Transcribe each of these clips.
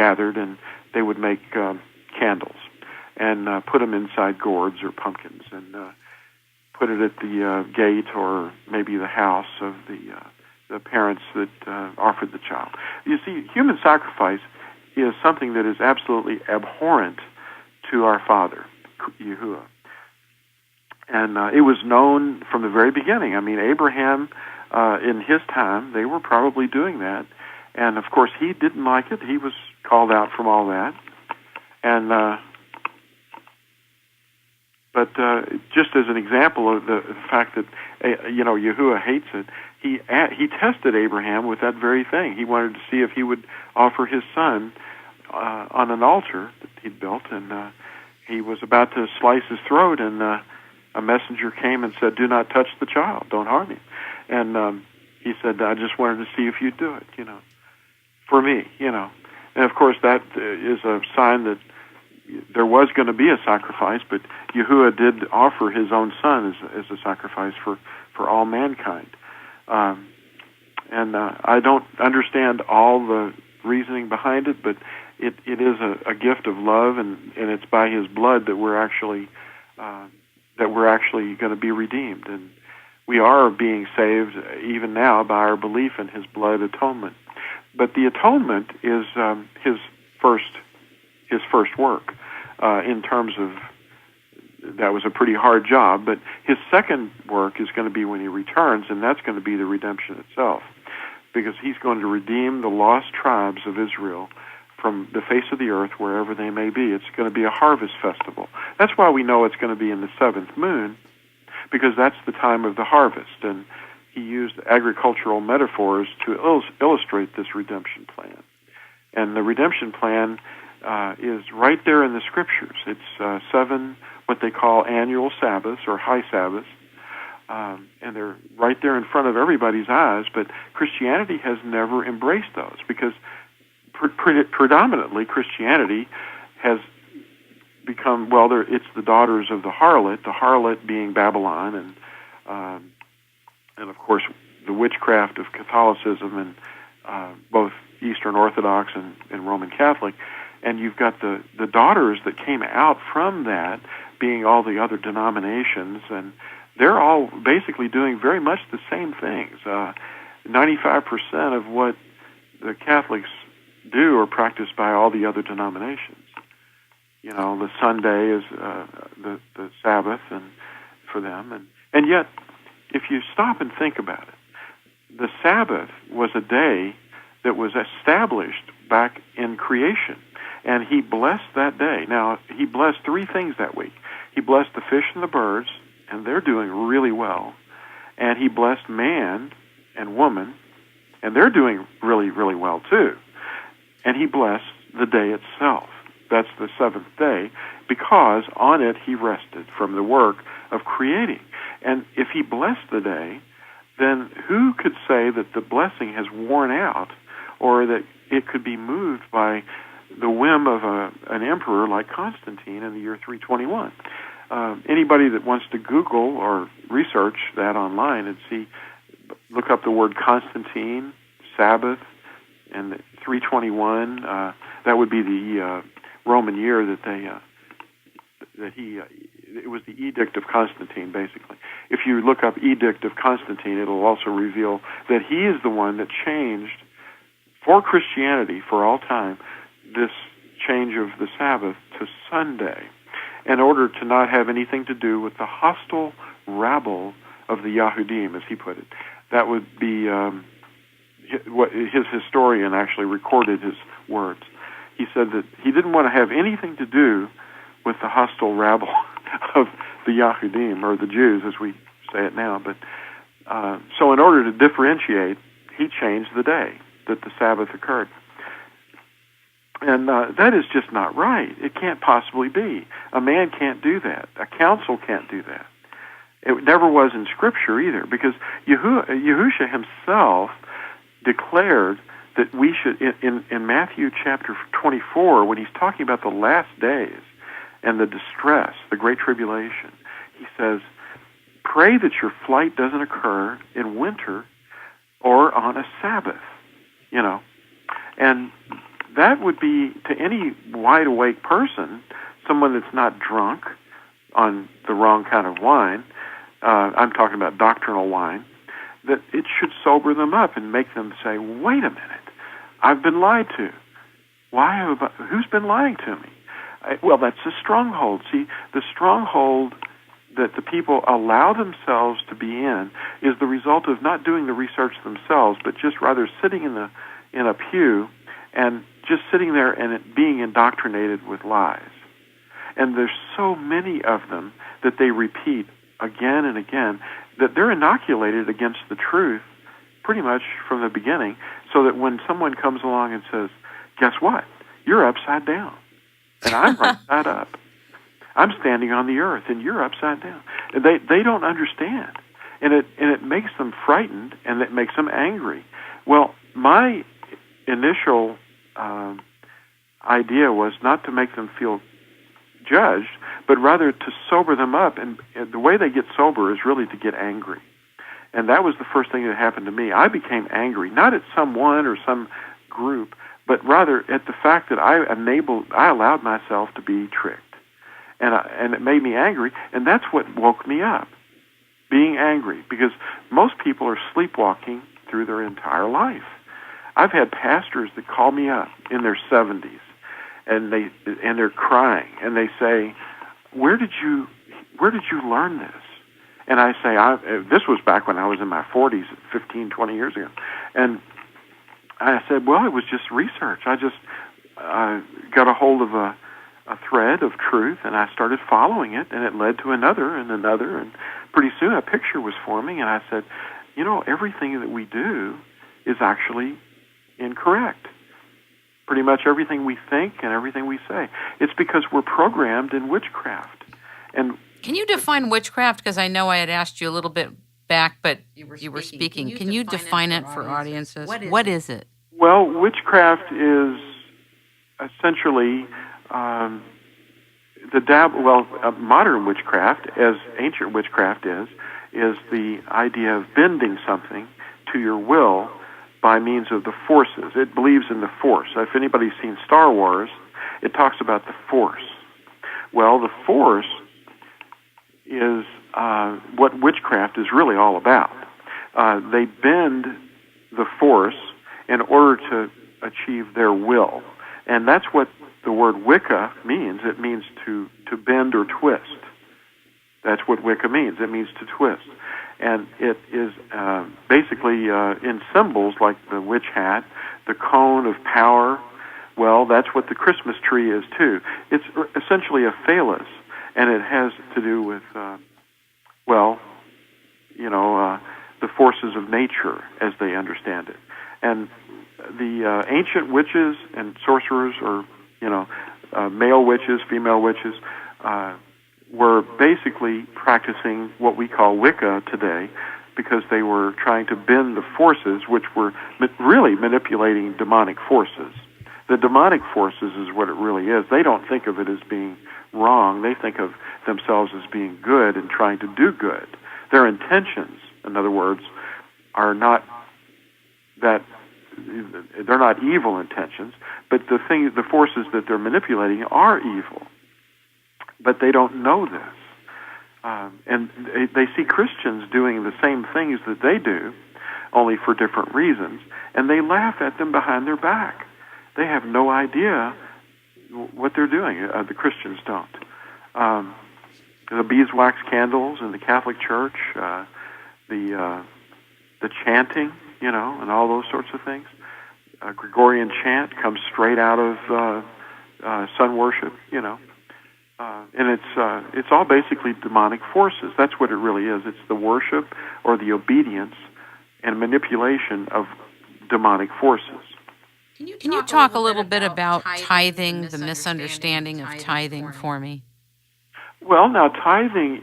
gathered, and they would make candles and put them inside gourds or pumpkins and put it at the gate or maybe the house of the parents that offered the child. You see, human sacrifice is something that is absolutely abhorrent to our Father, Yahuwah. And it was known from the very beginning. I mean, Abraham, in his time, they were probably doing that. And, of course, he didn't like it. He was called out from all that. And But just as an example of the fact that, Yahuwah hates it, he tested Abraham with that very thing. He wanted to see if he would offer his son on an altar that he'd built, and he was about to slice his throat, and a messenger came and said, "Do not touch the child. Don't harm him." And he said, "I just wanted to see if you'd do it, for me, And, of course, that is a sign that there was going to be a sacrifice, but Yahuwah did offer his own son as a sacrifice for all mankind. And I don't understand all the reasoning behind it, but it is a gift of love, and it's by his blood that we're actually going to be redeemed, and we are being saved even now by our belief in his blood atonement. But the atonement is his first work. In terms of, that was a pretty hard job, but his second work is going to be when he returns, and that's going to be the redemption itself, because he's going to redeem the lost tribes of Israel from the face of the earth, wherever they may be. It's going to be a harvest festival. That's why we know it's going to be in the seventh moon, because that's the time of the harvest, and he used agricultural metaphors to illustrate this redemption plan. And the redemption plan is right there in the Scriptures. It's 7 what they call annual Sabbaths or high Sabbaths, and they're right there in front of everybody's eyes, but Christianity has never embraced those, because predominantly Christianity has become, it's the daughters of the harlot being Babylon, and of course the witchcraft of Catholicism and both Eastern Orthodox and Roman Catholic. And you've got the daughters that came out from that, being all the other denominations, and they're all basically doing very much the same things. 95% of what the Catholics do are practiced by all the other denominations. The Sunday is the Sabbath and for them. And yet, if you stop and think about it, the Sabbath was a day that was established back in creation. And he blessed that day. Now, he blessed 3 things that week. He blessed the fish and the birds, and they're doing really well. And he blessed man and woman, and they're doing really, really well too. And he blessed the day itself. That's the seventh day, because on it he rested from the work of creating. And if he blessed the day, then who could say that the blessing has worn out, or that it could be moved by the whim of an emperor like Constantine in the year 321. Anybody that wants to Google or research that online and look up the word Constantine, Sabbath, and 321. That would be the Roman year it was the Edict of Constantine, basically. If you look up Edict of Constantine, it'll also reveal that he is the one that changed, for Christianity, for all time, this change of the Sabbath to Sunday, in order to not have anything to do with the hostile rabble of the Yahudim, as he put it. That would be what his historian actually recorded his words. He said that he didn't want to have anything to do with the hostile rabble of the Yahudim, or the Jews, as we say it now. But so in order to differentiate, he changed the day that the Sabbath occurred. And that is just not right. It can't possibly be. A man can't do that. A council can't do that. It never was in Scripture either, because Yahushua himself declared that we should, in Matthew chapter 24, when he's talking about the last days and the distress, the great tribulation, he says, pray that your flight doesn't occur in winter or on a Sabbath, And that would be, to any wide-awake person, someone that's not drunk on the wrong kind of wine, I'm talking about doctrinal wine, that it should sober them up and make them say, wait a minute, I've been lied to. Who's been lying to me? Well, that's a stronghold. See, the stronghold that the people allow themselves to be in is the result of not doing the research themselves, but just rather sitting in a pew and just sitting there and being indoctrinated with lies. And there's so many of them that they repeat again and again that they're inoculated against the truth pretty much from the beginning, so that when someone comes along and says, guess what? You're upside down, and I'm right side up. I'm standing on the earth, and you're upside down. And they don't understand, and it makes them frightened, and it makes them angry. Well, my initial idea was not to make them feel judged, but rather to sober them up. And the way they get sober is really to get angry. And that was the first thing that happened to me. I became angry, not at someone or some group, but rather at the fact that I allowed myself to be tricked. And it made me angry, and that's what woke me up, being angry, because most people are sleepwalking through their entire life. I've had pastors that call me up in their 70s, and they're crying, and they say, where did you learn this? And I say, this was back when I was in my 40s, 15, 20 years ago. And I said, well, it was just research. I just got a hold of a thread of truth, and I started following it, and it led to another and another, and pretty soon a picture was forming, and I said, everything that we do is actually incorrect. Pretty much everything we think and everything we say. It's because we're programmed in witchcraft. And can you define witchcraft? Because I know I had asked you a little bit back, but you were speaking. Can you define it for audiences? What is it? Well, witchcraft is essentially modern witchcraft, as ancient witchcraft is the idea of bending something to your will by means of the forces. It believes in the force. If anybody's seen Star Wars, it talks about the force. Well, the force is what witchcraft is really all about. They bend the force in order to achieve their will. And that's what the word Wicca means. It means to bend or twist. That's what Wicca means. It means to twist. And it is basically in symbols like the witch hat, the cone of power. Well, that's what the Christmas tree is too. It's essentially a phallus, and it has to do with, the forces of nature as they understand it. And the ancient witches and sorcerers, or male witches, female witches, were basically practicing what we call Wicca today, because they were trying to bend the forces, which were really manipulating demonic forces. The demonic forces is what it really is. They don't think of it as being wrong. They think of themselves as being good and trying to do good. Their intentions, in other words, are not that they're not evil intentions, but the forces that they're manipulating are evil. But they don't know this. And they see Christians doing the same things that they do, only for different reasons, and they laugh at them behind their back. They have no idea what they're doing. The Christians don't. The beeswax candles in the Catholic Church, the chanting, and all those sorts of things. Gregorian chant comes straight out of sun worship, and it's all basically demonic forces. That's what it really is. It's the worship or the obedience and manipulation of demonic forces. Can you talk a little bit about tithing, the misunderstanding of tithing for me? Well, now tithing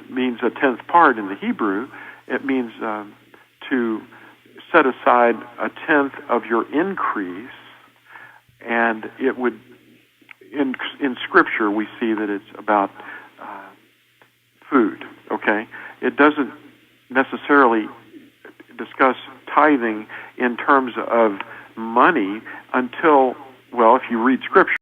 means a tenth part in the Hebrew. It means to set aside a tenth of your increase, and it would, in Scripture, we see that it's about food, okay? It doesn't necessarily discuss tithing in terms of money until Well, if you read Scripture,